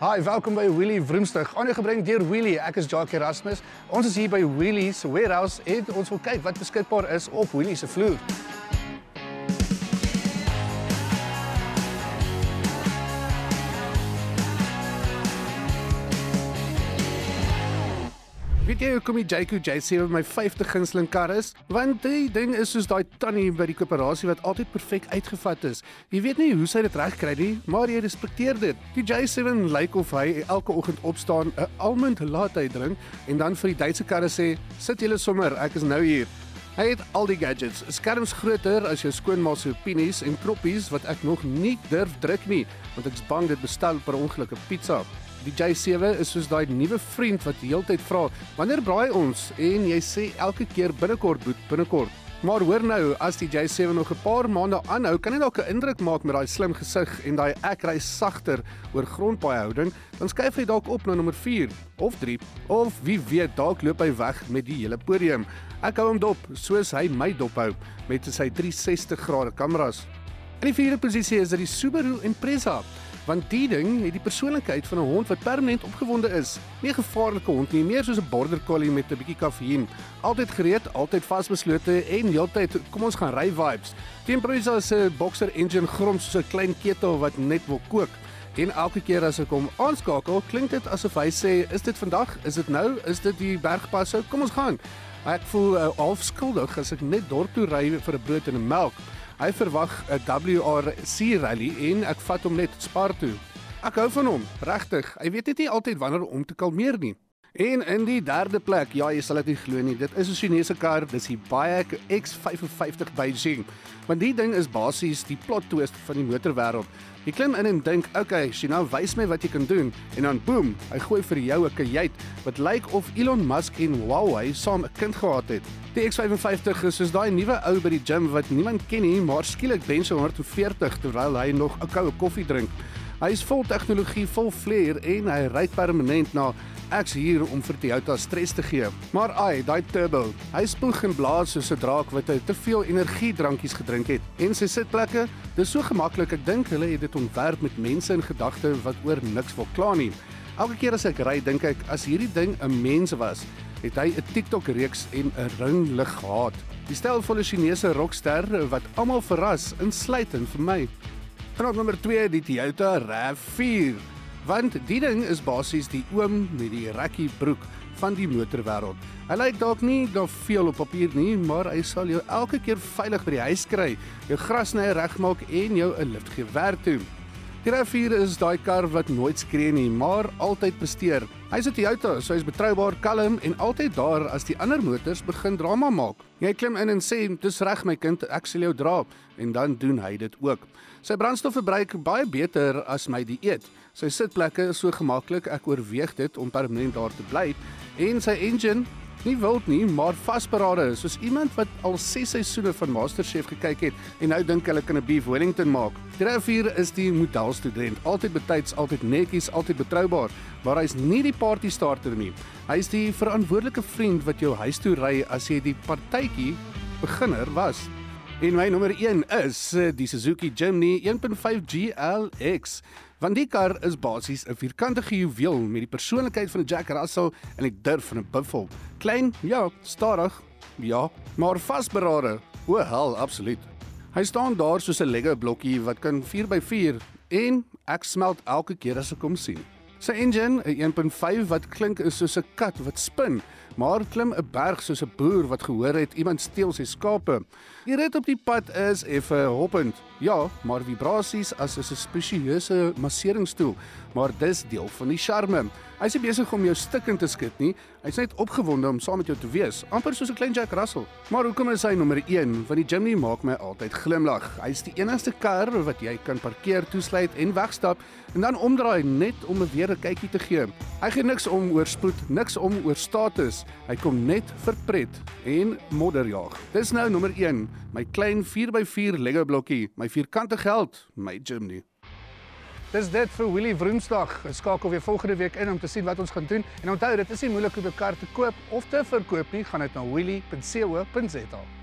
Hi, welkom by Wheelie Vroomstig. Aangebring deur Wheelie. Ek is Jacques Erasmus. Ons is hier by Wheelie se warehouse en ons wil kyk wat beskikbaar is op Wheelie se vloer. Weet jy hoekom die Jayco J7 my 5de gunsteling kar is? Want die ding is soos daai tannie by die koöperasie wat altyd perfek uitgevat is. Jy weet nie hoe sy dit regkry nie, maar jy respekteer dit. Die J7 lyk of hy elke oggend opstaan, 'n almond latte drink en dan vir die Duitse karre sê, "Sit julle sommer, ek is nou hier." Hy het al die gadgets, skerms groter as jou skoonma se opinies en knoppies wat ek nog nie durf druk nie, want ek is bang dit bestel per ongeluk 'n pizza. Die J7 is soos daai nuwe vriend wat die hele tyd vra, "Wanneer braai ons?" en jy sê elke keer binnekort, boet, binnekort. Maar hoor nou, as die J7 nog 'n paar maande aanhou, kan hy dalk 'n indruk maak met daai slim gesig en daai ek ry sagter oor grondpaaie houding, dan skuif hy dalk op na nommer 4 of 3 of wie weet, dalk loop hy weg met die hele podium. Ek hou hom dop, soos hy my dop hou met sy 360 grade kameras. In die 4de posisie is dit die Subaru Impreza. Want die ding het die persoonlikheid van 'n hond wat permanent opgewonde is. Nie 'n gevaarlike hond nie, meer soos 'n border collie met 'n bietjie kaffieïn. Altyd gereed, altyd vasbeslote en heeltyd kom ons gaan ry vibes. Die Impreza se boxer engine grom soos 'n klein ketel wat net wil kook. En elke keer as ek hom aanskakel, klink dit asof hy sê, "Is dit vandag? Is dit nou? Is dit die bergpasse? Kom ons gaan." Ek voel half skuldig as ek net dorp toe ry vir 'n brood en 'n melk. Hy verwag 'n WRC rally en ek vat hom net Spar toe. Ek hou van hom, regtig. Hy weet net nie altyd wanneer om te kalmeer nie. En in die 3de plek, ja, jy sal dit nie glo nie, dit is 'n Chinese kar, dis die BAIC X55 Beijing. Want die ding is basies die plot twist van die motorwêreld. Jy klim in en dink, "Oké, China, wys my wat jy kan doen." En dan boem, hy gooi vir jou 'n kajuit wat lyk of Elon Musk en Huawei saam 'n kind gehad het. Die X55 is soos daai nuwe ou by die gym wat niemand ken nie, maar skielik bench 140 terwyl hy nog 'n koue koffie drink. Hy is vol tegnologie, vol flair en hy ry permanent na ek's hier om vir Toyota stres te gee. Maar ai, daai turbo, hy spoeg en blaas soos 'n draak wat te veel energiedrankies gedrink het. En sy sitplekke, dis so gemaklik, ek dink hulle het dit ontwerp met mense in gedagte wat oor niks wil kla nie. Elke keer as ek ry, dink ek, as hierdie ding 'n mens was, het hy 'n TikTok-reeks en 'n ringlig gehad. Die stylvolle Chinese rockster wat almal verras, insluitend vir my. En op nommer 2 die Toyota RAV4. Want die ding is basies die oom met die rekkie broek van die motorwêreld. Hy lyk dalk nie daar veel op papier nie, maar hy sal jou elke keer veilig by die huis kry, jou grasnye regmaak en jou 'n lift gee werk toe. Die RAV4 is daai kar wat nooit skree nie, maar altyd presteer. Hy's 'n Toyota, so hy's betroubaar, kalm en altyd daar as die ander motors begin drama maak. Jy klim in en sê, "Dis reg my kind, ek sal jou dra," en dan doen hy dit ook. Sy brandstofverbruik baie beter as my dieet. Sy sitplekke is so gemaklik, ek oorweeg dit om permanent daar te bly. En sy engine, nie wild nie, maar vasberade, soos iemand wat al 6 seisoene van MasterChef gekyk het en nou dink hulle kan 'n beef Wellington maak. Die RAV4 is die modelstudent, altyd betyds, altyd netjies, altyd betroubaar, maar hy's nie die party starter nie. Hy's die verantwoordelike vriend wat jou huis toe ry as jy die partytjie beginner was. En my nommer 1 is die Suzuki Jimny 1.5 GLX. Want die kar is basies 'n vierkantige juweel met die persoonlikheid van 'n Jack Russell en die durf van 'n buffel. Klein, ja, stadig, ja, maar vasberade. O hel, absoluut. Hy staan daar soos 'n Lego blokkie wat kan 4x4 en ek smelt elke keer as ek hom sien. Sy engine, 'n 1.5 wat klink soos 'n kat wat spin, maar klim 'n berg soos 'n boer wat gehoor het iemand steel sy skape. Die rit op die pad is effe hoppend. Ja, maar vibrasies as 'n spesieuse masseringsstoel, maar dis deel van die charme. Hy's nie besig om jou stikkend te skud nie, hy's net opgewonde om saam met jou te wees, amper soos 'n klein Jack Russell. Maar hoekom is hy nommer 1? Want die Jimny maak my altyd glimlag. Hy's die enigste kar wat jy kan parkeer, toesluit en wegstap en dan omdraai net om weer 'n kykie te gee. Hy gee niks om oor spoed, niks om oor status. Hy kom net vir pret en modderjaag. Dis nou nommer 1, my klein 4x4 Lego blokkie, my vierkantige held, my Jimny. Dis dit vir Wheelie Vroomstig. Skakel weer volgende week in om te sien wat ons gaan doen. En onthou, dit is nie moeilik om 'n kar te koop of te verkoop nie. Gaan dit na wheelie.co.za.